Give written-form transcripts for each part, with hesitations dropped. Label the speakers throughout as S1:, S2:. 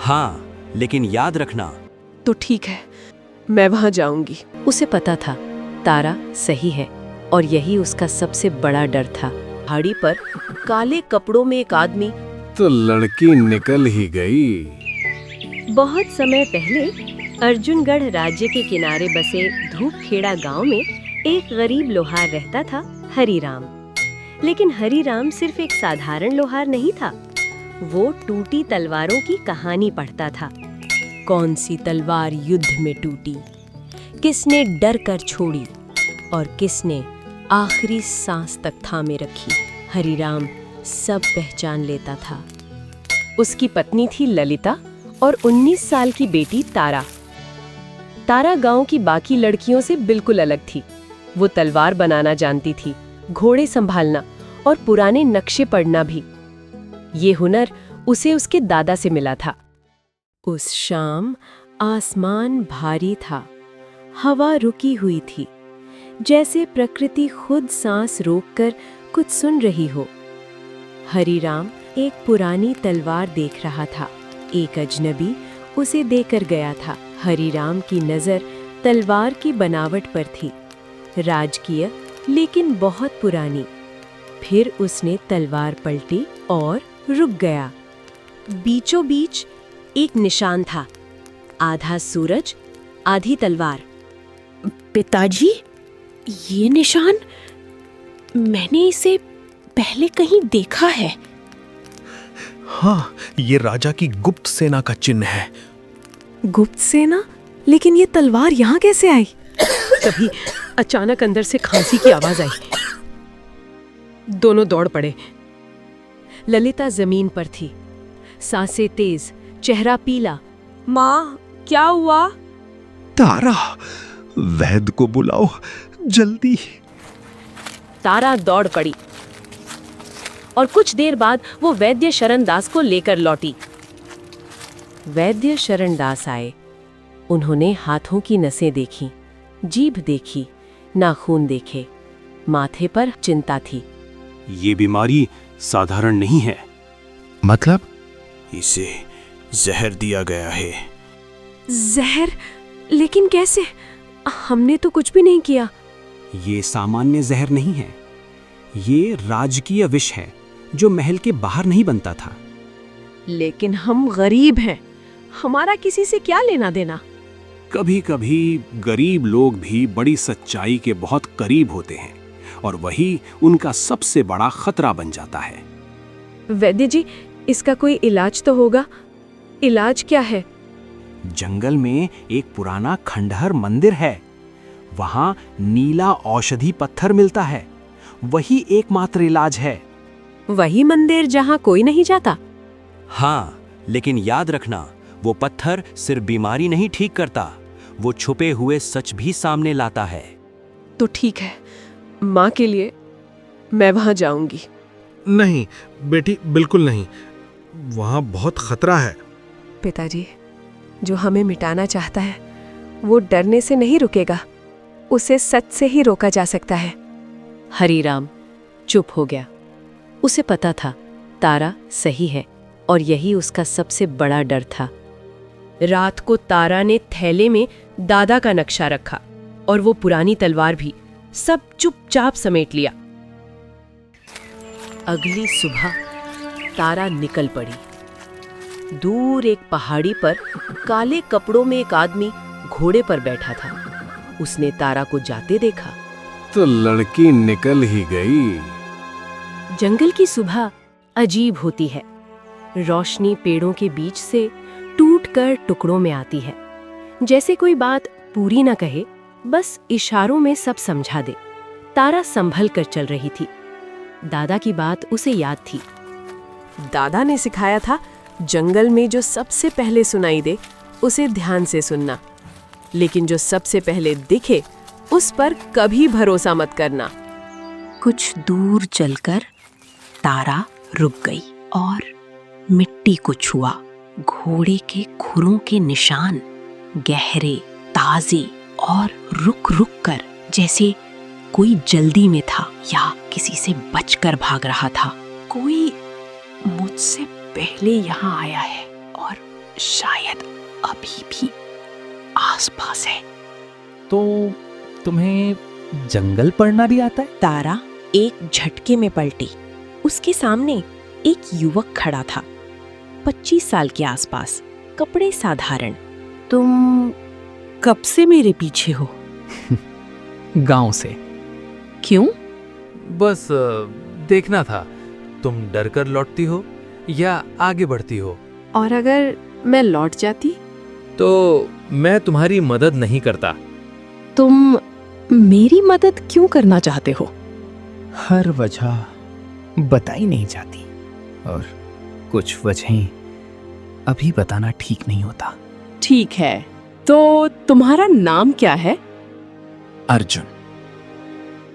S1: हाँ, लेकिन याद रखना।
S2: तो ठीक है, मैं वहां जाऊंगी।
S3: उसे पता था तारा सही है और यही उसका सबसे बड़ा डर था। पहाड़ी पर काले कपड़ों में एक आदमी।
S4: तो लड़की निकल ही गई।
S3: बहुत समय पहले अर्जुनगढ़ राज्य के किनारे बसे धूपखेड़ा गांव में एक गरीब लोहार रहता था, हरिराम। लेकिन हरिराम सिर्फ एक साधारण लोहार नहीं था, वो टूटी तलवारों की कहानी पढ़ता था। कौन सी तलवार युद्ध में टूटी, किसने डर कर छोड़ी और किसने आखिरी सांस तक थामे रखी, हरिराम सब पहचान लेता था। उसकी पत्नी थी ललिता और 19 साल की बेटी तारा। तारा गांव की बाकी लड़कियों से बिल्कुल अलग थी। वो तलवार बनाना जानती थी, घोड़े संभालना और पुराने नक्शे पढ़ना भी। ये हुनर उसे उसके दादा से मिला था। उस शाम आसमान भारी था, हवा रुकी हुई थी, जैसे प्रकृति खुद सांस रोककर कुछ सुन रही हो। हरिराम एक पुरानी तलवार देख रहा था। एक अजनबी उसे देकर गया था। हरिराम की नज़र तलवार की बनावट पर थी, राजकीय लेकिन बहुत पुरानी। फिर उसने तलवार पलटी और रुक गया। बीचों बीच एक निशान था, आधा सूरज आधी तलवार।
S2: पिताजी, ये निशान, मैंने इसे पहले कहीं देखा है।
S5: हाँ, ये राजा की गुप्त सेना का चिन्ह है।
S2: गुप्त सेना? लेकिन ये तलवार यहाँ कैसे आई? तभी अचानक अंदर से खांसी की आवाज आई। दोनों दौड़ पड़े।
S3: ललिता जमीन पर थी, सांसें तेज, चेहरा पीला।
S2: माँ, क्या हुआ?
S5: तारा, वैद्य को बुलाओ जल्दी।
S3: तारा दौड़ पड़ी और कुछ देर बाद वो वैद्य शरण दास को लेकर लौटी। वैद्य शरण दास आए। उन्होंने हाथों की नसें देखी, जीभ देखी, नाखून देखे। माथे पर चिंता थी।
S1: ये बीमारी साधारण नहीं है।
S5: मतलब?
S1: इसे जहर दिया गया है।
S2: जहर? लेकिन कैसे? हमने तो कुछ भी नहीं किया।
S1: ये सामान्य जहर नहीं है, ये राजकीय विष है जो महल के बाहर नहीं बनता था।
S2: लेकिन हम गरीब हैं, हमारा किसी से क्या लेना देना?
S1: कभी कभी गरीब लोग भी बड़ी सच्चाई के बहुत करीब होते हैं और वही उनका सबसे बड़ा खतरा बन जाता है।
S2: वैद्य जी, इसका कोई इलाज तो होगा? इलाज क्या है?
S1: जंगल में एक पुराना खंडहर मंदिर है, वहां नीला औषधि पत्थर मिलता है, वही एकमात्र इलाज है।
S3: वही मंदिर जहाँ कोई नहीं जाता?
S1: हाँ, लेकिन याद रखना, वो पत्थर सिर्फ बीमारी नहीं ठीक करता, वो छुपे हुए सच भी सामने लाता है।
S2: तो ठीक है, माँ के लिए मैं वहां जाऊंगी।
S5: नहीं बेटी, बिल्कुल नहीं, वहां बहुत खतरा है।
S2: पिताजी, जो हमें मिटाना चाहता है वो डरने से नहीं रुकेगा, उसे सच से ही रोका जा सकता है।
S3: हरिराम चुप हो गया। उसे पता था तारा सही है और यही उसका सबसे बड़ा डर था। रात को तारा ने थैले में दादा का नक्शा रखा और वो पुरानी तलवार भी, सब चुपचाप समेट लिया। अगली सुबह तारा निकल पड़ी। दूर एक पहाड़ी पर काले कपड़ों में एक आदमी घोड़े पर बैठा था। उसने तारा को जाते देखा।
S4: तो लड़की निकल ही गई।
S3: जंगल की सुबह अजीब होती है। रोशनी पेड़ों के बीच से टूटकर टुकड़ों में आती है, जैसे कोई बात पूरी न कहे, बस इशारों में सब समझा दे। तारा संभल कर चल रही थी। दादा की बात उसे याद थी।
S2: दादा ने सिखाया था, जंगल में जो सबसे पहले सुनाई दे उसे ध्यान से सुनना, लेकिन जो सबसे पहले दिखे उस पर कभी भरोसा मत करना।
S6: कुछ दूर चलकर तारा रुक गई और मिट्टी को छुआ। घोड़े के खुरों के निशान गहरे, ताजे और रुक रुक कर, जैसे कोई जल्दी में था या किसी से बचकर भाग रहा था। कोई मुझसे पहले यहाँ आया है और शायद अभी भी आसपास है।
S7: तो तुम्हें जंगल पढ़ना भी आता है?
S6: तारा एक झटके में पलटी। उसके सामने एक युवक खड़ा था, 25 साल के आसपास, कपड़े साधारण। तुम कब से मेरे पीछे हो?
S7: गांव से।
S6: क्यों?
S7: बस देखना था तुम डर कर लौटती हो या आगे बढ़ती हो।
S2: और अगर मैं लौट जाती?
S7: तो मैं तुम्हारी मदद नहीं करता।
S6: तुम मेरी मदद क्यों करना चाहते हो?
S8: हर वजह बताई नहीं जाती और कुछ वजहें अभी बताना ठीक नहीं होता।
S2: ठीक है, तो तुम्हारा नाम क्या है?
S8: अर्जुन।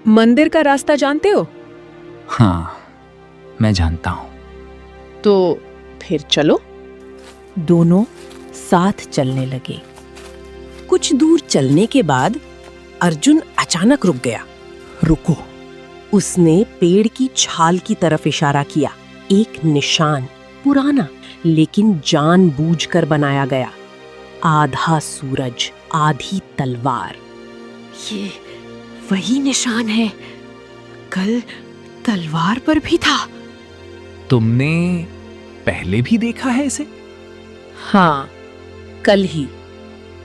S2: मंदिर का रास्ता जानते हो?
S8: हाँ, मैं जानता हूँ।
S2: तो फिर चलो।
S6: दोनों साथ चलने लगे। कुछ दूर चलने के बाद अर्जुन अचानक रुक गया।
S8: रुको।
S6: उसने पेड़ की छाल की तरफ इशारा किया। एक निशान, पुराना लेकिन जानबूझकर बनाया गया। आधा सूरज, आधी तलवार। ये वही निशान है, कल तलवार पर भी था।
S8: तुमने पहले भी देखा है इसे?
S6: हाँ, कल ही।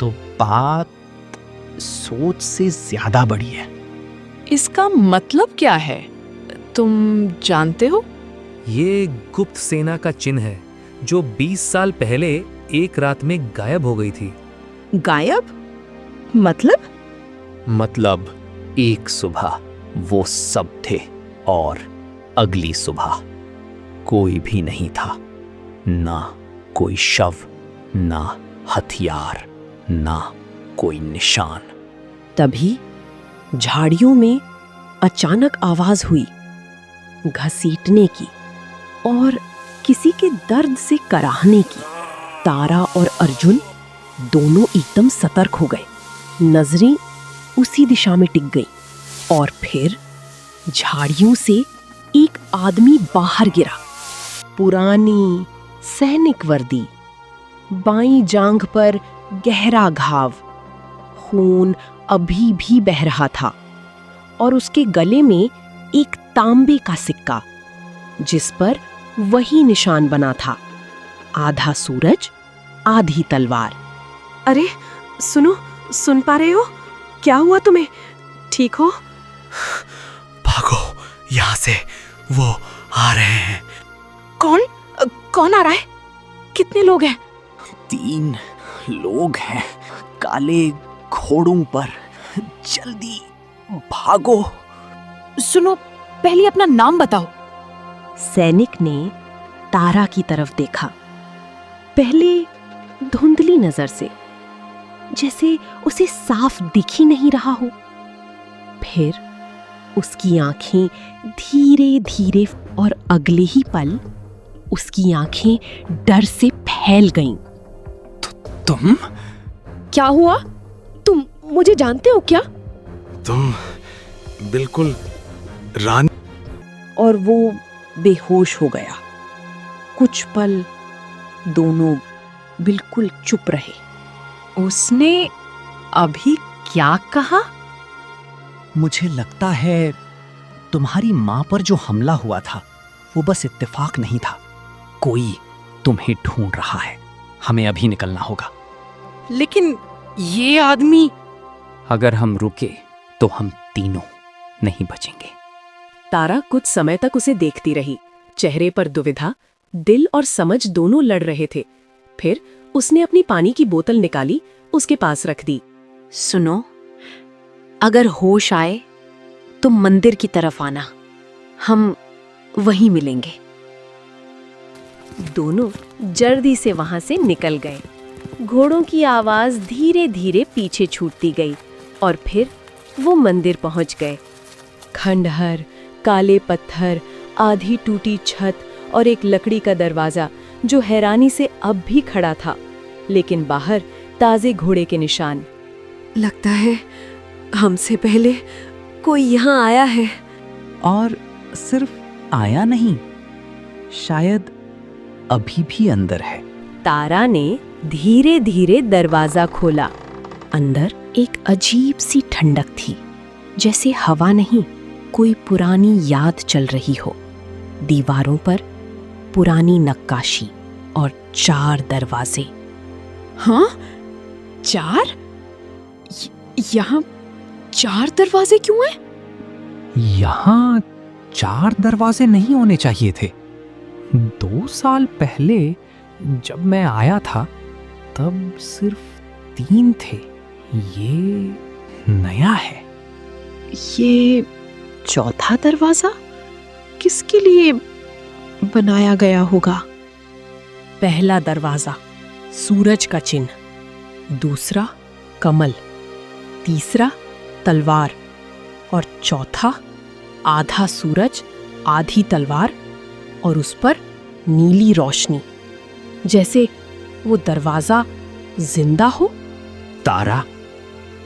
S8: तो बात सोच से ज्यादा बड़ी है।
S2: इसका मतलब क्या है? तुम जानते हो?
S7: ये गुप्त सेना का चिन्ह है जो 20 साल पहले एक रात में गायब हो गई थी।
S6: गायब? मतलब?
S8: मतलब एक सुबह वो सब थे और अगली सुबह कोई भी नहीं था। ना कोई शव, ना हथियार, ना कोई निशान।
S6: तभी झाड़ियों में अचानक आवाज हुई, घसीटने की और किसी के दर्द से कराहने की। तारा और अर्जुन दोनों एकदम सतर्क हो गए। नजरें उसी दिशा में टिक गई और फिर झाड़ियों से एक आदमी बाहर गिरा। पुरानी सैनिक वर्दी, बाईं जांघ पर गहरा घाव, खून अभी भी बह रहा था और उसके गले में एक तांबे का सिक्का जिस पर वही निशान बना था। आधा सूरज, आधी तलवार।
S2: अरे सुनो, सुन पा रहे हो? क्या हुआ तुम्हें? ठीक हो?
S1: भागो यहाँ से, वो आ रहे हैं।
S6: कौन आ रहा है? कितने लोग हैं?
S8: 3 लोग हैं, काले घोड़ों पर। जल्दी भागो।
S6: सुनो, पहले अपना नाम बताओ। सैनिक ने तारा की तरफ देखा, पहले धुंधली नजर से, जैसे उसे साफ दिख ही नहीं रहा हो। फिर उसकी आंखें धीरे धीरे और अगले ही पल उसकी आंखें डर से फैल गईं।
S8: तुम?
S2: क्या हुआ? तुम मुझे जानते हो क्या?
S5: तुम बिल्कुल रानी।
S6: और वो बेहोश हो गया। कुछ पल दोनों बिल्कुल चुप रहे।
S2: उसने अभी क्या कहा?
S8: मुझे लगता है तुम्हारी माँ पर जो हमला हुआ था वो बस इत्तेफाक नहीं था। कोई तुम्हें ढूंढ रहा है। हमें अभी निकलना होगा।
S6: लेकिन ये आदमी।
S8: अगर हम रुके तो हम तीनों नहीं बचेंगे।
S2: तारा कुछ समय तक उसे देखती रही। चेहरे पर दुविधा, दिल और समझ दोनों लड़ रहे थे। फिर उसने अपनी पानी की बोतल निकाली, उसके पास रख दी।
S6: सुनो, अगर होश आए तो मंदिर की तरफ आना, हम वहीं मिलेंगे।
S3: दोनों जल्दी से वहां से निकल गए। घोड़ों की आवाज धीरे धीरे पीछे छूटती गई और फिर वो मंदिर पहुंच गए। खंडहर, काले पत्थर, आधी टूटी छत और एक लकड़ी का दरवाजा जो हैरानी से अब भी खड़ा था, लेकिन बाहर ताजे घोड़े के निशान।
S2: लगता है हमसे पहले कोई यहाँ आया है।
S8: और सिर्फ आया नहीं, शायद अभी भी अंदर है।
S3: तारा ने धीरे धीरे दरवाजा खोला।
S6: अंदर एक अजीब सी ठंडक थी, जैसे हवा नहीं, कोई पुरानी याद चल रही हो। दीवारों पर पुरानी नक्काशी और 4 दरवाजे।
S9: हाँ, 4? यहाँ 4 दरवाजे क्यों हैं?
S8: यहाँ 4 दरवाजे नहीं होने चाहिए थे। 2 साल पहले जब मैं आया था तब सिर्फ 3 थे। ये नया है।
S9: ये चौथा दरवाजा किसके लिए बनाया गया होगा?
S6: पहला दरवाजा सूरज का चिन्ह, दूसरा कमल, तीसरा तलवार और चौथा आधा सूरज आधी तलवार और उस पर नीली रोशनी, जैसे वो दरवाजा जिंदा हो।
S8: तारा,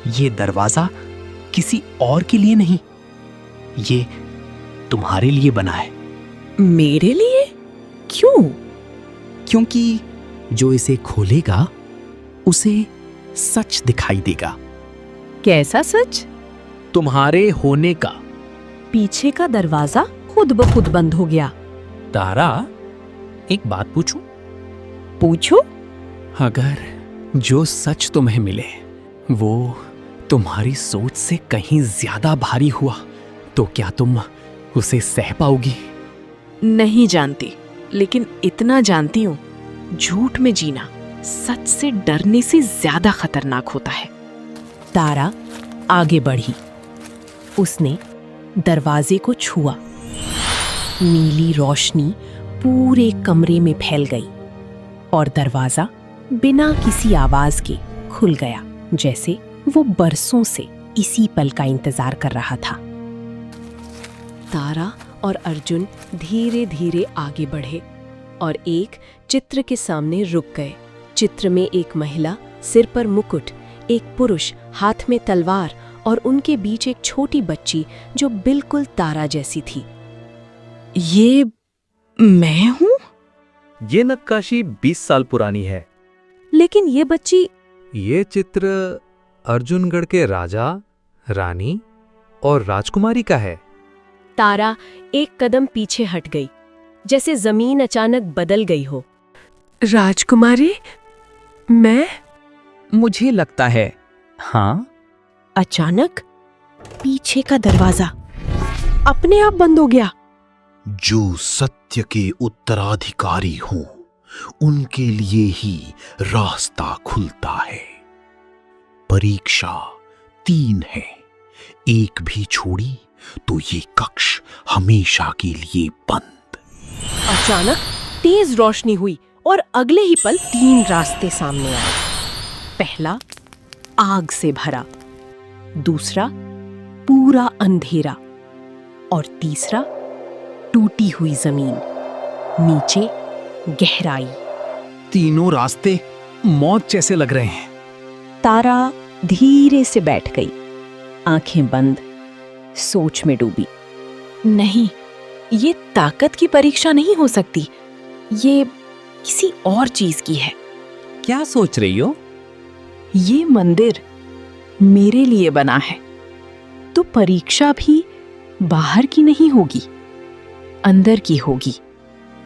S8: ये दरवाजा किसी और के लिए नहीं, ये तुम्हारे लिए बना है।
S9: मेरे लिए? क्यों?
S8: क्योंकि जो इसे खोलेगा उसे सच दिखाई देगा।
S2: कैसा सच?
S8: तुम्हारे होने का।
S6: पीछे का दरवाजा खुद ब खुद बंद हो गया।
S8: तारा, एक बात पूछूं?
S6: पूछो।
S8: अगर जो सच तुम्हें मिले वो तुम्हारी सोच से कहीं ज्यादा भारी हुआ तो क्या तुम उसे सह पाओगी?
S9: नहीं जानती, लेकिन इतना जानती हूँ, झूठ में जीना सच से डरने से ज्यादा खतरनाक होता है।
S6: तारा आगे बढ़ी। उसने दरवाजे को छुआ। नीली रोशनी पूरे कमरे में फैल गई और दरवाजा बिना किसी आवाज के खुल गया, जैसे वो बरसों से इसी पल का इंतजार कर रहा था।
S2: तारा और अर्जुन धीरे धीरे आगे बढ़े और एक चित्र के सामने रुक गए। चित्र में एक महिला, सिर पर मुकुट, एक पुरुष हाथ में तलवार और उनके बीच एक छोटी बच्ची जो बिल्कुल तारा जैसी थी।
S9: ये मैं हूँ?
S7: ये नक्काशी 20 साल पुरानी है।
S2: लेकिन ये बच्ची,
S7: ये चित्र अर्जुनगढ़ के राजा, रानी और राजकुमारी का है।
S2: तारा एक कदम पीछे हट गई, जैसे जमीन अचानक बदल गई हो।
S9: राजकुमारी? मैं?
S8: मुझे लगता है हाँ।
S6: अचानक पीछे का दरवाजा अपने आप बंद हो गया।
S10: जो सत्य के उत्तराधिकारी हों, उनके लिए ही रास्ता खुलता है। परीक्षा 3 है, एक भी छोड़ी तो ये कक्ष हमेशा के लिए बंद।
S6: अचानक तेज रोशनी हुई और अगले ही पल 3 रास्ते सामने आए। पहला आग से भरा, दूसरा पूरा अंधेरा और तीसरा टूटी हुई जमीन, नीचे गहराई।
S8: तीनों रास्ते मौत जैसे लग रहे हैं।
S6: तारा धीरे से बैठ गई, आंखें बंद, सोच में डूबी।
S9: नहीं, ये ताकत की परीक्षा नहीं हो सकती, ये किसी और चीज की है।
S8: क्या सोच रही हो?
S9: ये मंदिर मेरे लिए बना है, तो परीक्षा भी बाहर की नहीं होगी, अंदर की होगी।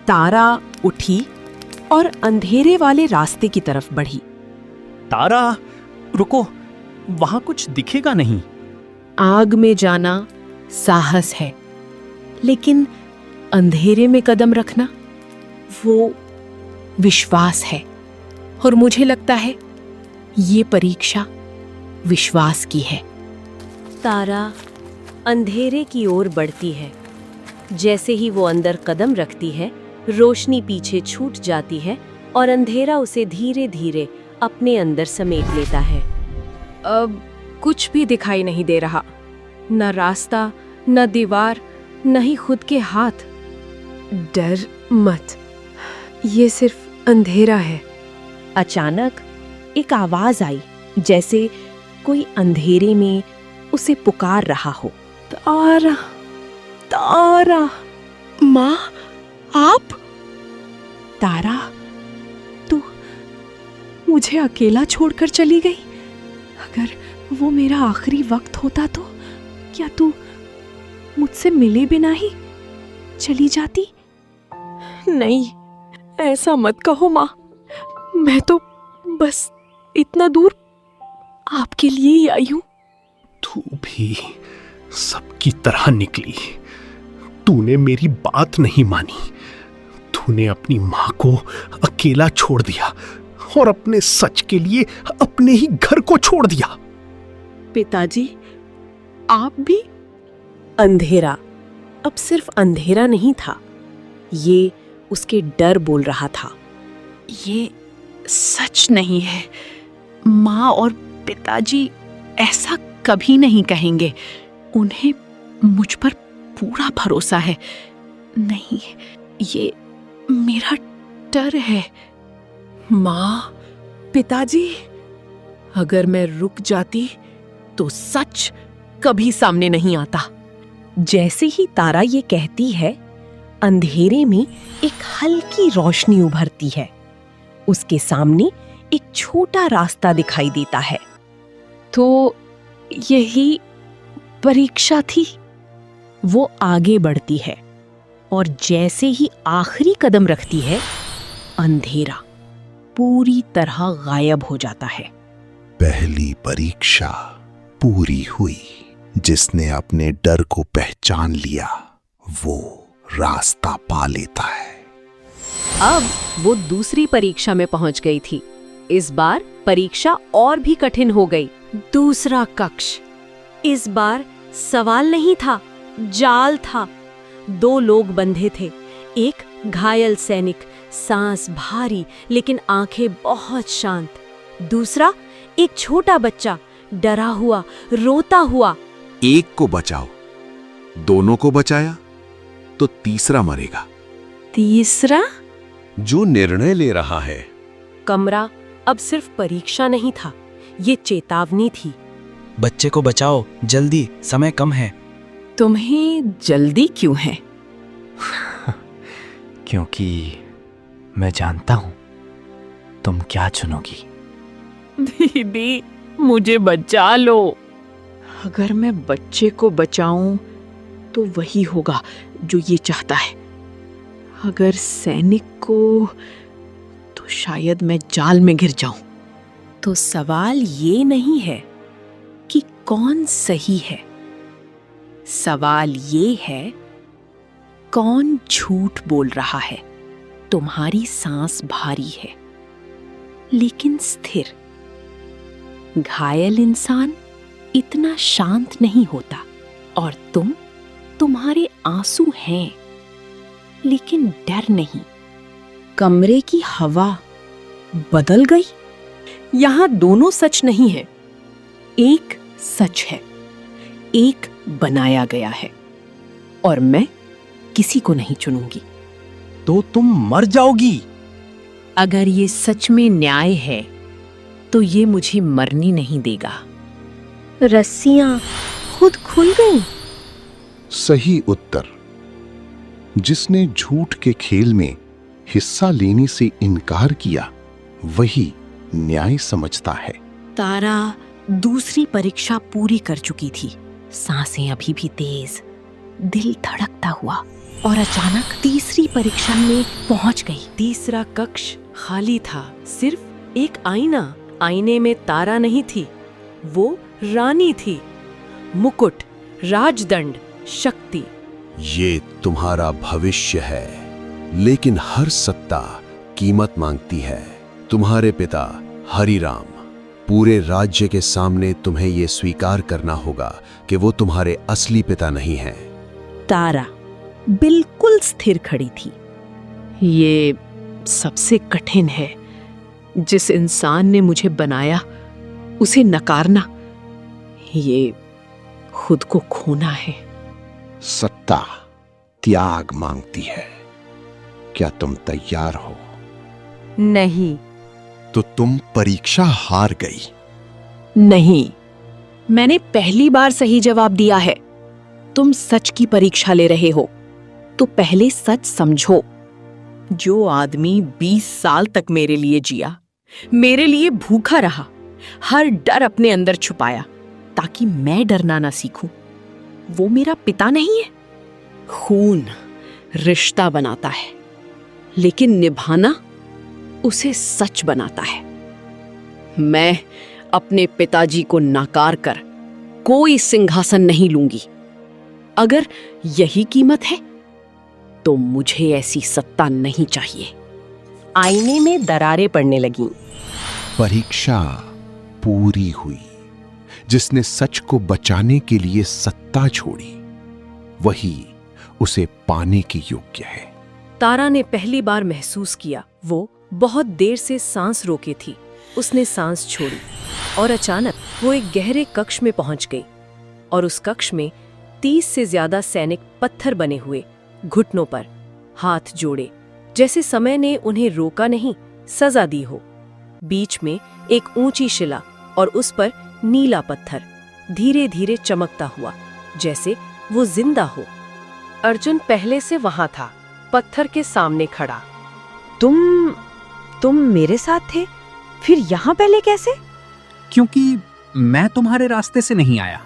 S6: तारा उठी और अंधेरे वाले रास्ते की तरफ बढ़ी।
S8: तारा, रुको, वहां कुछ दिखेगा नहीं।
S6: आग में जाना साहस है, लेकिन अंधेरे में कदम रखना वो विश्वास है। और मुझे लगता है ये परीक्षा विश्वास की है।
S3: तारा अंधेरे की ओर बढ़ती है। जैसे ही वो अंदर कदम रखती है, रोशनी पीछे छूट जाती है और अंधेरा उसे धीरे धीरे अपने अंदर समेट लेता है।
S2: अब कुछ भी दिखाई नहीं दे रहा, न रास्ता, न दीवार, न ही खुद के हाथ।
S9: डर मत, ये सिर्फ अंधेरा है।
S6: अचानक एक आवाज आई, जैसे कोई अंधेरे में उसे पुकार रहा हो।
S9: तारा, तारा, माँ, आप?
S6: तारा,
S9: मुझे अकेला छोड़कर चली गई। अगर वो मेरा आखिरी वक्त होता तो क्या तू मुझसे मिले बिना ही चली जाती? नहीं, ऐसा मत कहो माँ। मैं तो बस इतना दूर आपके लिए ही आई हूँ।
S10: तू भी सबकी तरह निकली। तूने मेरी बात नहीं मानी। तूने अपनी माँ को अकेला छोड़ दिया और अपने सच के लिए अपने ही घर को छोड़ दिया।
S9: पिताजी, आप भी?
S2: अंधेरा अब सिर्फ अंधेरा नहीं था, ये उसके डर बोल रहा था।
S9: ये सच नहीं है। माँ और पिताजी ऐसा कभी नहीं कहेंगे। उन्हें मुझ पर पूरा भरोसा है। नहीं, ये मेरा डर है। माँ, पिताजी, अगर मैं रुक जाती तो सच कभी सामने नहीं आता।
S2: जैसे ही तारा ये कहती है, अंधेरे में एक हल्की रोशनी उभरती है। उसके सामने एक छोटा रास्ता दिखाई देता है।
S9: तो यही परीक्षा थी।
S2: वो आगे बढ़ती है और जैसे ही आखिरी कदम रखती है, अंधेरा पूरी तरह गायब हो जाता है।
S10: पहली परीक्षा पूरी हुई। जिसने अपने डर को पहचान लिया वो रास्ता पा लेता है।
S2: अब वो दूसरी परीक्षा में पहुंच गई थी। इस बार परीक्षा और भी कठिन हो गई। दूसरा कक्ष। इस बार सवाल नहीं था, जाल था। 2 लोग बंधे थे। एक घायल सैनिक, सांस भारी लेकिन आंखें बहुत शांत। दूसरा एक छोटा बच्चा, डरा हुआ, रोता हुआ।
S11: एक को बचाओ, दोनों को बचाया तो तीसरा मरेगा।
S9: तीसरा?
S11: जो निर्णय ले रहा है।
S2: कमरा अब सिर्फ परीक्षा नहीं था, ये चेतावनी थी।
S1: बच्चे को बचाओ, जल्दी, समय कम है।
S9: तुम्हें जल्दी क्यों है?
S8: क्योंकि मैं जानता हूं तुम क्या चुनोगी।
S9: दीदी, मुझे बचा लो। अगर मैं बच्चे को बचाऊं तो वही होगा जो ये चाहता है। अगर सैनिक को, तो शायद मैं जाल में गिर जाऊं।
S2: तो सवाल ये नहीं है कि कौन सही है, सवाल ये है कौन झूठ बोल रहा है। तुम्हारी सांस भारी है लेकिन स्थिर। घायल इंसान इतना शांत नहीं होता, और तुम्हारे आंसू हैं लेकिन डर नहीं। कमरे की हवा बदल गई। यहां दोनों सच नहीं है, एक सच है, एक बनाया गया है, और मैं किसी को नहीं चुनूंगी।
S1: तो तुम मर जाओगी।
S2: अगर ये सच में न्याय है तो ये मुझे मरने नहीं देगा।
S3: रस्सियां खुद खुल गईं।
S10: सही उत्तर। जिसने झूठ के खेल में हिस्सा लेने से इनकार किया वही न्याय समझता है।
S2: तारा दूसरी परीक्षा पूरी कर चुकी थी। सांसें अभी भी तेज, दिल धड़कता हुआ, और अचानक तीसरी परीक्षा में पहुंच गई। तीसरा कक्ष खाली था, सिर्फ एक आईना। आईने में तारा नहीं थी, वो रानी थी। मुकुट, राजदंड, शक्ति।
S11: ये तुम्हारा भविष्य है, लेकिन हर सत्ता कीमत मांगती है। तुम्हारे पिता हरिराम, पूरे राज्य के सामने तुम्हें ये स्वीकार करना होगा कि वो तुम्हारे असली पिता नहीं हैं।
S2: तारा बिल्कुल स्थिर खड़ी थी।
S9: ये सबसे कठिन है। जिस इंसान ने मुझे बनाया उसे नकारना, ये खुद को खोना है।
S10: सत्ता त्याग मांगती है। क्या तुम तैयार हो?
S2: नहीं।
S10: तो तुम परीक्षा हार गई।
S9: नहीं, मैंने पहली बार सही जवाब दिया है। तुम सच की परीक्षा ले रहे हो तो पहले सच समझो। जो आदमी 20 साल तक मेरे लिए जिया,
S6: मेरे लिए भूखा रहा, हर डर अपने अंदर छुपाया ताकि मैं डरना ना सीखूं। वो मेरा पिता नहीं है। खून रिश्ता बनाता है, लेकिन निभाना उसे सच बनाता है। मैं अपने पिताजी को नाकार कर कोई सिंहासन नहीं लूंगी। अगर यही कीमत है तो मुझे ऐसी सत्ता नहीं चाहिए।
S2: आईने में दरारें पड़ने लगीं।
S11: परीक्षा पूरी हुई। जिसने सच को बचाने के लिए सत्ता छोड़ी, वही उसे पाने के योग्य है।
S2: तारा ने पहली बार महसूस किया वो बहुत देर से सांस रोके थी। उसने सांस छोड़ी और अचानक वो एक गहरे कक्ष में पहुंच गई और उस कक्ष में 30 से ज्यादा सैनिक पत्थर बने हुए, घुटनों पर हाथ जोड़े, जैसे समय ने उन्हें रोका नहीं, सजा दी हो। बीच में एक ऊंची शिला और उस पर नीला पत्थर धीरे धीरे चमकता हुआ, जैसे वो जिंदा हो। अर्जुन पहले से वहां था, पत्थर के सामने खड़ा।
S12: तुम मेरे साथ थे, फिर यहाँ पहले कैसे?
S8: क्योंकि मैं तुम्हारे रास्ते से नहीं आया।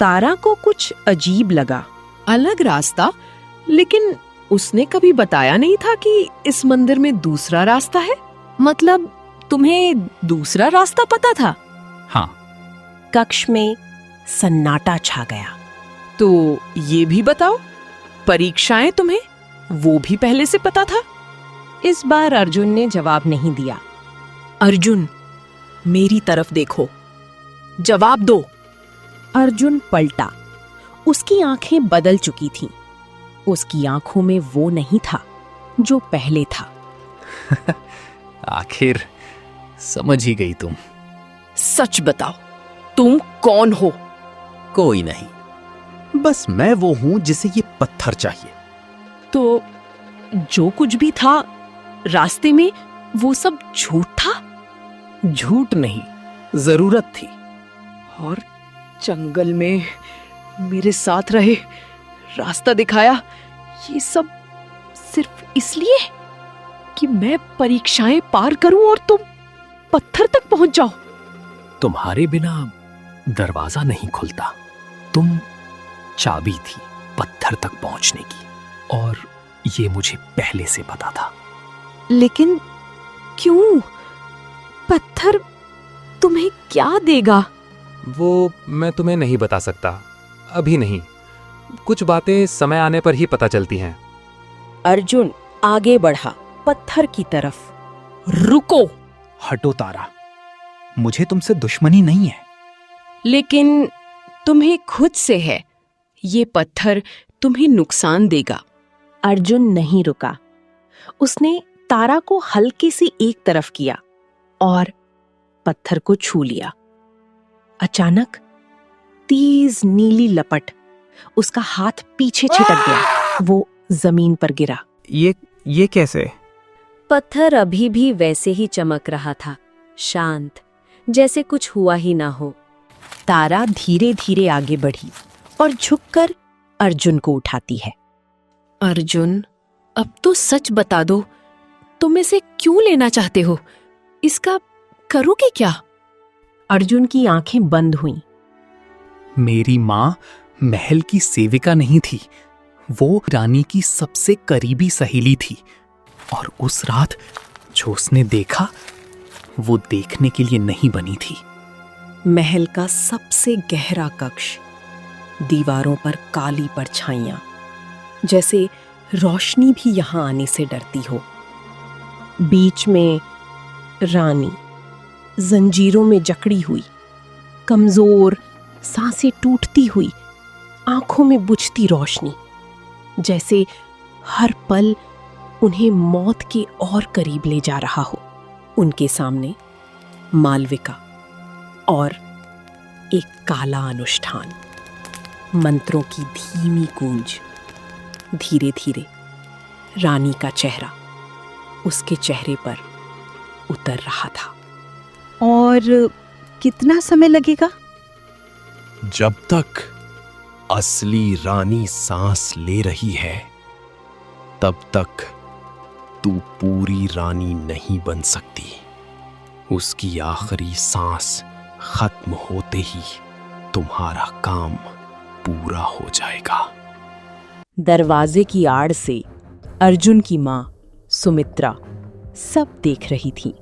S12: तारा को कुछ अजीब लगा।
S6: अलग रास्ता? लेकिन उसने कभी बताया नहीं था कि इस मंदिर में दूसरा रास्ता है। मतलब तुम्हें दूसरा रास्ता पता था?
S8: हाँ।
S12: कक्ष में सन्नाटा छा गया।
S6: तो ये भी बताओ, परीक्षाएं तुम्हें वो भी पहले से पता था?
S12: इस बार अर्जुन ने जवाब नहीं दिया।
S6: अर्जुन, मेरी तरफ देखो, जवाब दो।
S12: अर्जुन पलटा। उसकी आंखें बदल चुकी थीं। उसकी आंखों में वो नहीं था जो पहले था।
S7: आखिर समझ ही गई तुम।
S6: सच बताओ, तुम कौन हो?
S8: कोई नहीं, बस मैं वो हूं जिसे ये पत्थर चाहिए।
S6: तो जो कुछ भी था रास्ते में, वो सब झूठ था?
S5: झूठ नहीं, जरूरत थी।
S6: और जंगल में मेरे साथ रहे, रास्ता दिखाया, ये सब सिर्फ इसलिए कि मैं परीक्षाएं पार करूं और तुम पत्थर तक पहुंच जाओ।
S10: तुम्हारे बिना दरवाजा नहीं खुलता। तुम चाबी थी पत्थर तक पहुंचने की, और ये मुझे पहले से पता था।
S12: लेकिन क्यों? पत्थर तुम्हें क्या देगा?
S7: वो मैं तुम्हें नहीं बता सकता, अभी नहीं। कुछ बातें समय आने पर ही पता चलती हैं।
S12: अर्जुन आगे बढ़ा, पत्थर की तरफ।
S6: रुको!
S8: हटो तारा, मुझे तुमसे दुश्मनी नहीं है।
S6: लेकिन तुम्हें खुद से है। ये पत्थर तुम्हें नुकसान देगा।
S12: अर्जुन नहीं रुका। उसने तारा को हल्की सी एक तरफ किया और पत्थर को छू लिया। अचानक तेज नीली लपट, उसका हाथ पीछे छिटक गया। वो जमीन पर गिरा।
S5: ये कैसे?
S3: पत्थर अभी भी वैसे ही चमक रहा था, शांत, जैसे कुछ हुआ ही ना हो।
S12: तारा धीरे धीरे आगे बढ़ी और झुककर अर्जुन को उठाती है।
S6: अर्जुन, अब तो सच बता दो, तुम इसे क्यों लेना चाहते हो? इसका करोगे क्या?
S12: अर्जुन की आंखें बंद हुईं।
S10: मेरी माँ महल की सेविका नहीं थी, वो रानी की सबसे करीबी सहेली थी। और उस रात जो उसने देखा, वो देखने के लिए नहीं बनी थी।
S6: महल का सबसे गहरा कक्ष, दीवारों पर काली परछाइयां, जैसे रोशनी भी यहां आने से डरती हो।
S12: बीच में रानी, जंजीरों में जकड़ी हुई, कमजोर, सांसें टूटती हुई, आंखों में बुझती रोशनी, जैसे हर पल उन्हें मौत के और करीब ले जा रहा हो।
S6: उनके सामने मालविका और एक काला अनुष्ठान, मंत्रों की धीमी गूंज। धीरे धीरे रानी का चेहरा उसके चेहरे पर उतर रहा था।
S12: और कितना समय लगेगा?
S11: जब तक असली रानी सांस ले रही है, तब तक तू पूरी रानी नहीं बन सकती।
S10: उसकी आखिरी सांस खत्म होते ही तुम्हारा काम पूरा हो जाएगा।
S6: दरवाजे की आड़ से अर्जुन की माँ सुमित्रा सब देख रही थी,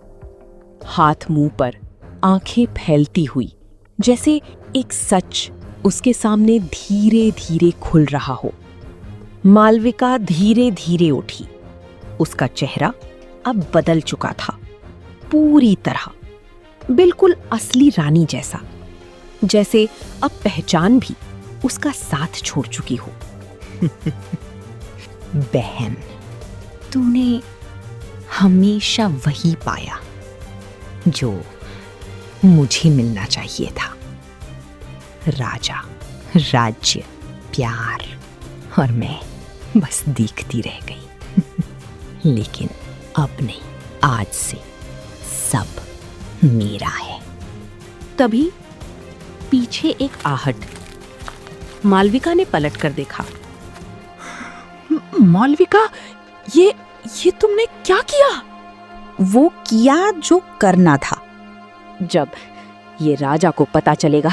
S6: हाथ मुंह पर आंखें फैलती हुई, जैसे एक सच उसके सामने धीरे धीरे खुल रहा हो। मालविका धीरे धीरे उठी। उसका चेहरा अब बदल चुका था, पूरी तरह, बिल्कुल असली रानी जैसा, जैसे अब पहचान भी उसका साथ छोड़ चुकी हो। बहन, तूने हमेशा वही पाया जो मुझे मिलना चाहिए था। राजा, राज्य, प्यार, और मैं बस देखती रह गई। लेकिन अब नहीं, आज से सब मेरा है। तभी पीछे एक आहट। मालविका ने पलट कर देखा।
S9: मालविका, ये तुमने क्या किया?
S6: वो किया जो करना था। जब ये राजा को पता चलेगा,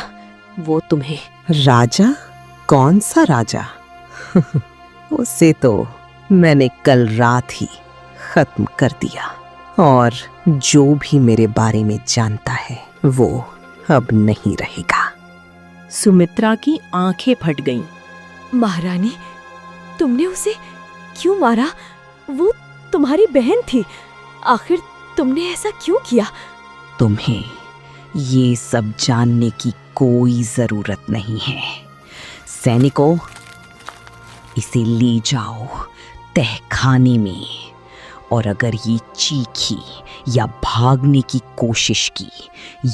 S6: वो तुम्हें।
S12: राजा? कौन सा राजा? उसे तो मैंने कल रात ही खत्म कर दिया, और जो भी मेरे बारे में जानता है वो अब नहीं रहेगा।
S6: सुमित्रा की आंखें फट गईं। महारानी, तुमने उसे क्यों मारा? वो तुम्हारी बहन थी। आखिर तुमने ऐसा क्यों किया?
S12: तुम्हें ये सब जानने की कोई जरूरत नहीं है। सैनिकों, इसे ले जाओ तहखाने में, और अगर ये चीखी या भागने की कोशिश की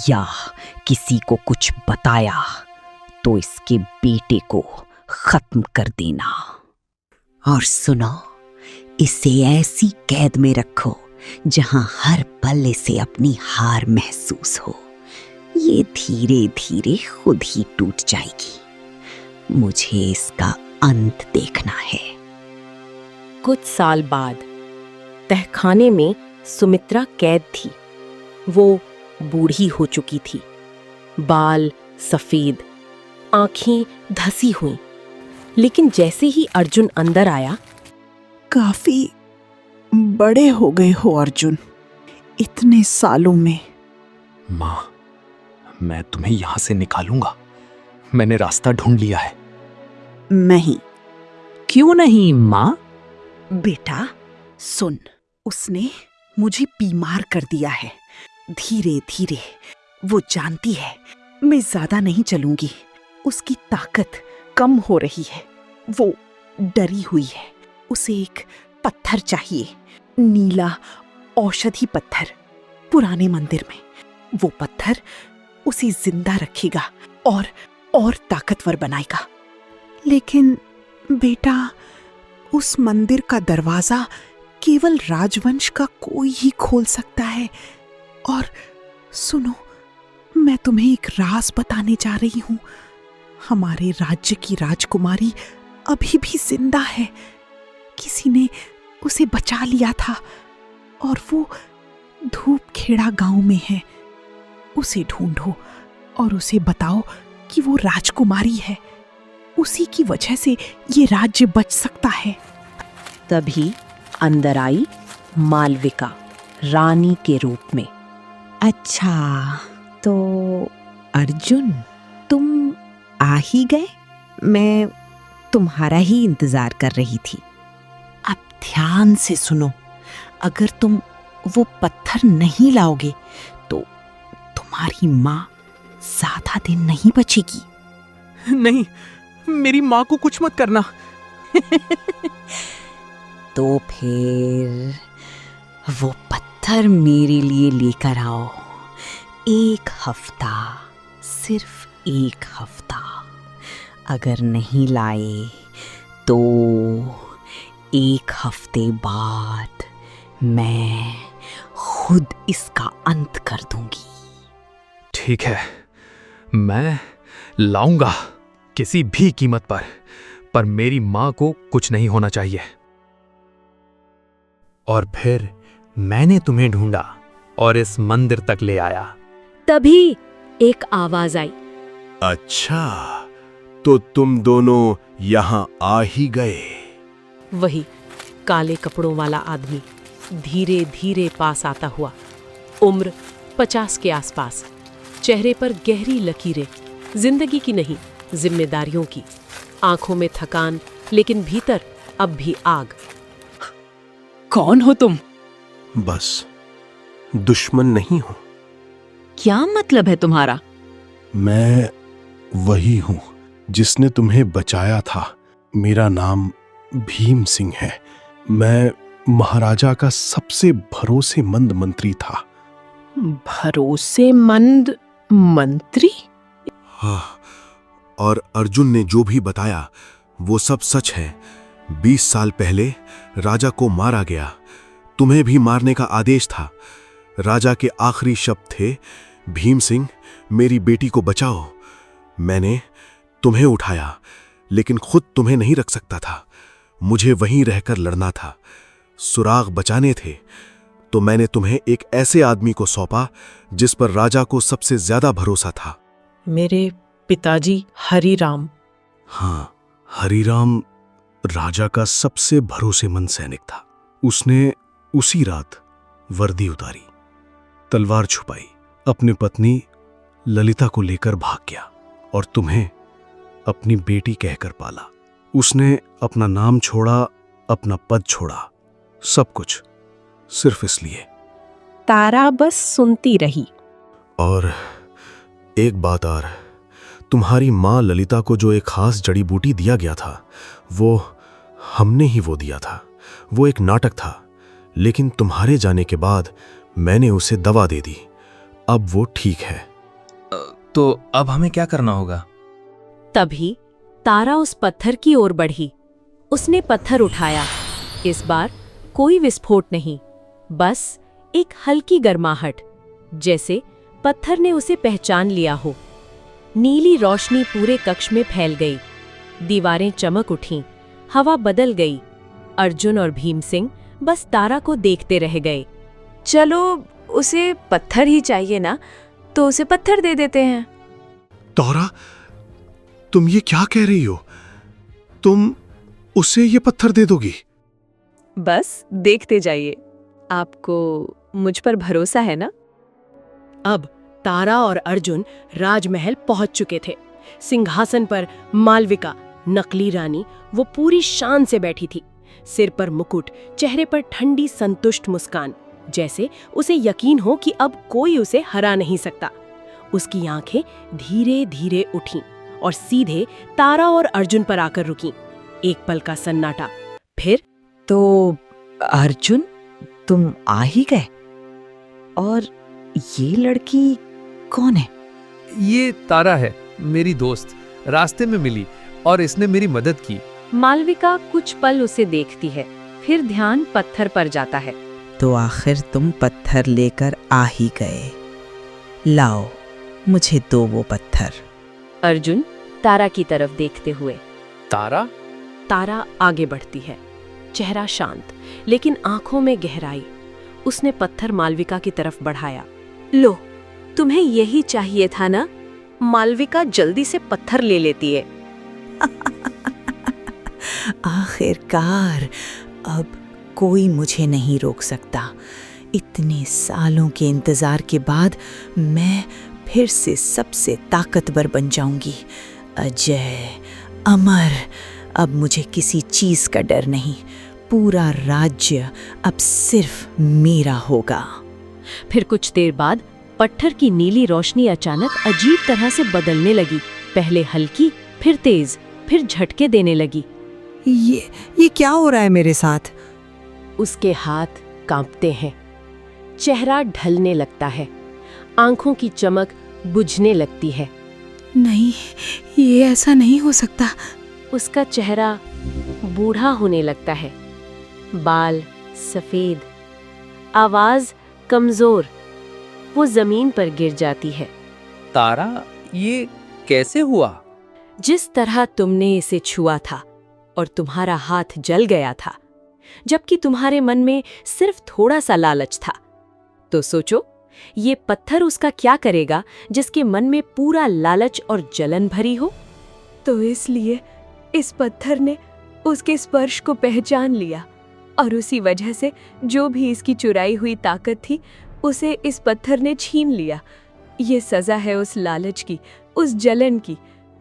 S12: या किसी को कुछ बताया तो इसके बेटे को खत्म कर देना। और सुनो, इसे ऐसी कैद में रखो जहां हर पल इसे अपनी हार महसूस हो। ये धीरे धीरे खुद ही टूट जाएगी। मुझे इसका अंत देखना है।
S6: कुछ साल बाद तहखाने में सुमित्रा कैद थी। वो बूढ़ी हो चुकी थी, बाल सफेद, आंखें धसी हुई। लेकिन जैसे ही अर्जुन अंदर आया,
S13: काफी बड़े हो गए हो अर्जुन, इतने सालों में।
S8: माँ, मैं तुम्हें यहां से निकालूंगा। मैंने रास्ता ढूंढ लिया है।
S13: नहीं।
S8: क्यों नहीं माँ?
S13: बेटा सुन, उसने मुझे बीमार कर दिया है। धीरे धीरे वो जानती है मैं ज्यादा नहीं चलूंगी। उसकी ताकत कम हो रही है। वो डरी हुई है। उसे एक पत्थर चाहिए, नीला औषधि पत्थर, पुराने मंदिर में। वो पत्थर उसे जिंदा रखेगा और ताकतवर बनाएगा।
S9: लेकिन बेटा, उस मंदिर का दरवाजा केवल राजवंश का कोई ही खोल सकता है। और सुनो, मैं तुम्हें एक राज बताने जा रही हूं। हमारे राज्य की राजकुमारी अभी भी जिंदा है। किसी ने उसे बचा लिया था और वो धूपखेड़ा गांव में है। उसे ढूंढो और उसे बताओ कि वो राजकुमारी है। उसी की वजह से ये राज्य बच सकता है।
S6: तभी अंदर आई मालविका, रानी के रूप में।
S12: अच्छा, तो अर्जुन, तुम आ ही गए? मैं तुम्हारा ही इंतजार कर रही थी।
S13: अब ध्यान से सुनो, अगर तुम वो पत्थर नहीं लाओगे तो तुम्हारी माँ ज्यादा दिन नहीं बचेगी।
S5: नहीं, मेरी माँ को कुछ मत करना।
S12: तो फिर वो पत्थर मेरे लिए लेकर आओ। 1 हफ्ता, सिर्फ 1 हफ्ता। अगर नहीं लाए तो 1 हफ्ते बाद मैं खुद इसका अंत कर दूंगी।
S7: ठीक है, मैं लाऊंगा किसी भी कीमत पर मेरी मां को कुछ नहीं होना चाहिए।
S8: और फिर मैंने तुम्हें ढूंढा,
S7: और इस मंदिर तक ले आया।
S3: तभी एक आवाज आई।
S11: अच्छा, तो तुम दोनों यहाँ आ ही गए।
S2: वही काले कपड़ों वाला आदमी धीरे धीरे पास आता हुआ, उम्र 50 के आसपास, चेहरे पर गहरी लकीरें, जिंदगी की नहीं जिम्मेदारियों की, आंखों में थकान लेकिन भीतर अब भी आग।
S8: कौन हो तुम?
S10: बस दुश्मन नहीं हूं।
S6: क्या मतलब है तुम्हारा?
S10: मैं वही हूं जिसने तुम्हें बचाया था। मेरा नाम भीम सिंह है। मैं महाराजा का सबसे भरोसेमंद मंत्री था।
S12: भरोसेमंद मंत्री?
S11: हाँ, और अर्जुन ने जो भी बताया वो सब सच है। 20 साल पहले राजा को मारा गया। तुम्हें भी मारने का आदेश था। राजा के आखिरी शब्द थे, भीम सिंह मेरी बेटी को बचाओ। मैंने तुम्हें उठाया, लेकिन खुद तुम्हें नहीं रख सकता था। मुझे वहीं रहकर लड़ना था। सुराग बचाने थे, तो मैंने तुम्हें एक ऐसे आदमी को सौंपा जिस पर राजा को सबसे ज्यादा भरोसा था।
S12: मेरे पिताजी हरिराम।
S10: हाँ, हरिराम राजा का सबसे भरोसेमंद सैनिक था। उसने उसी रात वर्दी उतारी, तलवार छुपाई, अपनी पत्नी ललिता को लेकर भाग गया और तुम्हें अपनी बेटी कहकर पाला। उसने अपना नाम छोड़ा, अपना पद छोड़ा, सब कुछ सिर्फ इसलिए।
S12: तारा बस सुनती रही।
S10: और एक बात और, तुम्हारी माँ ललिता को जो एक खास जड़ी बूटी दिया गया था, वो हमने ही वो दिया था। वो एक नाटक था, लेकिन तुम्हारे जाने के बाद मैंने उसे दवा दे दी। अब वो ठीक है।
S7: तो अब हमें क्या करना होगा?
S2: तभी तारा उस पत्थर की ओर बढ़ी। उसने पत्थर उठाया। इस बार कोई विस्फोट नहीं, बस एक हल्की गर्माहट, जैसे पत्थर ने उसे पहचान लिया हो। नीली रोशनी पूरे कक्ष में फैल गई। दीवारें चमक उठीं, हवा बदल गई। अर्जुन और भीम सिंह बस तारा को देखते रह गए।
S9: चलो, उसे पत्थर ही चाहिए ना, तो उसे पत्थर दे देते हैं।
S10: तारा, तुम ये क्या कह रही हो? तुम उसे ये पत्थर दे दोगी?
S9: बस देखते जाइए। आपको मुझ पर भरोसा है ना?
S12: अब तारा और अर्जुन राजमहल पहुंच चुके थे। सिंहासन पर मालविका, नकली रानी, वो पूरी शान से बैठी थी। सिर पर मुकुट, चेहरे पर ठंडी संतुष्ट मुस्कान, जैसे उसे यकीन हो कि अब कोई उसे हरा नहीं सकता। उसकी आंखें धीरे धीरे उठीं और सीधे तारा और अर्जुन पर आकर रुकीं। एक पल का सन्नाटा, फिर
S13: तो अर्जुन, तुम आ ही गए? और ये लड़की कौन है?
S7: ये तारा है, मेरी दोस्त। रास्ते में मिली और इसने मेरी मदद की।
S3: मालविका कुछ पल उसे देखती है, फिर ध्यान पत्थर पर जाता है।
S13: तो आखिर तुम पत्थर लेकर आ ही गए। लाओ, मुझे दो वो पत्थर।
S3: अर्जुन तारा की तरफ देखते हुए।
S7: तारा?
S2: तारा आगे बढ़ती है, चेहरा शांत लेकिन आंखों में गहराई। उसने पत्थर मालविका की तरफ बढ़ाया।
S9: लो, तुम्हें यही चाहिए था ना?
S2: मालविका जल्दी से पत्थर ले लेती है।
S13: आखिरकार अब कोई मुझे नहीं रोक सकता। इतने सालों के इंतजार के बाद मैं फिर से सबसे ताकतवर बन जाऊंगी। अजय, अमर। अब मुझे किसी चीज का डर नहीं। पूरा राज्य अब सिर्फ मेरा होगा।
S2: फिर कुछ देर बाद पत्थर की नीली रोशनी अचानक अजीब तरह से बदलने लगी। पहले हल्की, फिर तेज, फिर झटके देने लगी।
S13: ये क्या हो रहा है मेरे साथ?
S2: उसके हाथ कांपते हैं, चेहरा ढलने लगता है, आंखों की चमक बुझने लगती है।
S9: नहीं, ये ऐसा नहीं हो सकता।
S2: उसका चेहरा बूढ़ा होने लगता है, बाल सफेद, आवाज कमजोर। वो जमीन पर गिर जाती है।
S7: तारा, ये कैसे हुआ?
S2: जिस तरह तुमने इसे छुआ था और तुम्हारा हाथ जल गया था, जबकि तुम्हारे मन में सिर्फ थोड़ा सा लालच था। तो सोचो,
S3: ये पत्थर उसका क्या करेगा जिसके मन में पूरा लालच और जलन भरी हो?
S2: तो इसलिए इस पत्थर ने उसके स्पर्श को पहचान लिया और उसी वजह से जो भी इसकी चुराई हुई ताकत थी उसे इस पत्थर ने छीन लिया। ये सजा है उस लालच की, उस जलन की।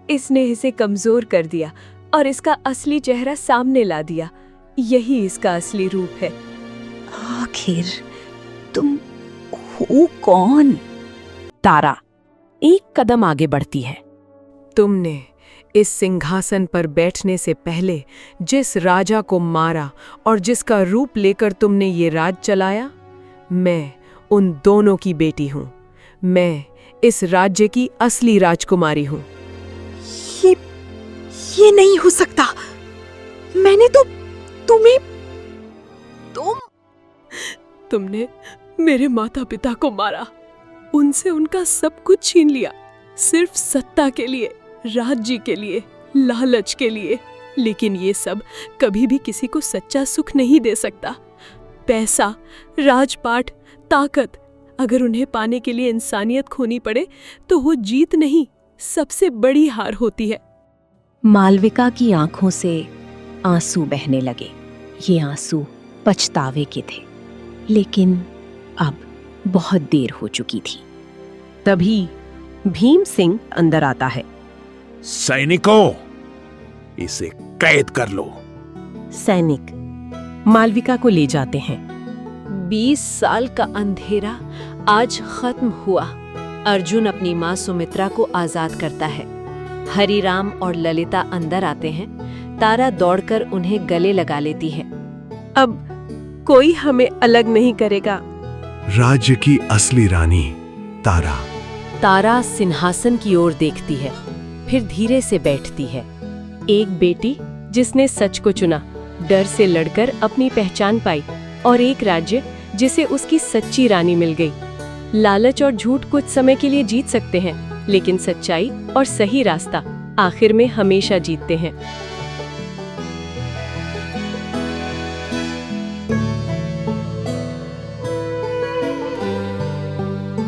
S2: इसने इसे कमजोर कर दिया और इसका असली चेहरा सामने ला दिया। यही इसका असली रूप है।
S6: आखिर तुम हो कौन?
S12: तारा एक कदम आगे बढ़ती है।
S2: तुमने इस सिंहासन पर बैठने से पहले जिस राजा को मारा और जिसका रूप लेकर तुमने ये राज चलाया, मैं उन दोनों की बेटी हूँ। मैं इस राज्य की असली राजकुमारी हूँ।
S13: ये नहीं हो सकता। मैंने तो तुम्हें
S2: तुमने मेरे माता पिता को मारा, उनसे उनका सब कुछ छीन लिया, सिर्फ सत्ता के लिए, राज्य के लिए, लालच के लिए। लेकिन ये सब कभी भी किसी को सच्चा सुख नहीं दे सकता। पैसा, राजपाट, ताकत, अगर उन्हें पाने के लिए इंसानियत खोनी पड़े तो वो जीत नहीं, सबसे बड़ी हार होती है।
S12: मालविका की आंखों से आंसू बहने लगे। ये आंसू पछतावे के थे, लेकिन अब बहुत देर हो चुकी थी। तभी भीम सिंह अंदर आता है।
S10: सैनिकों, इसे कैद कर लो।
S12: सैनिक मालविका को ले जाते हैं।
S3: 20 साल का अंधेरा आज खत्म हुआ। अर्जुन अपनी माँ सुमित्रा को आजाद करता है। हरिराम और ललिता अंदर आते हैं। तारा दौड़कर उन्हें गले लगा लेती है।
S2: अब कोई हमें अलग नहीं करेगा।
S11: राज्य की असली रानी तारा।
S3: तारा सिंहासन की ओर देखती है, फिर धीरे से बैठती है।
S2: एक बेटी जिसने सच को चुना, डर से लड़कर अपनी पहचान पाई, और एक राज्य जिसे उसकी सच्ची रानी मिल गई। लालच और झूठ कुछ समय के लिए जीत सकते हैं, लेकिन सच्चाई और सही रास्ता आखिर में हमेशा जीतते हैं।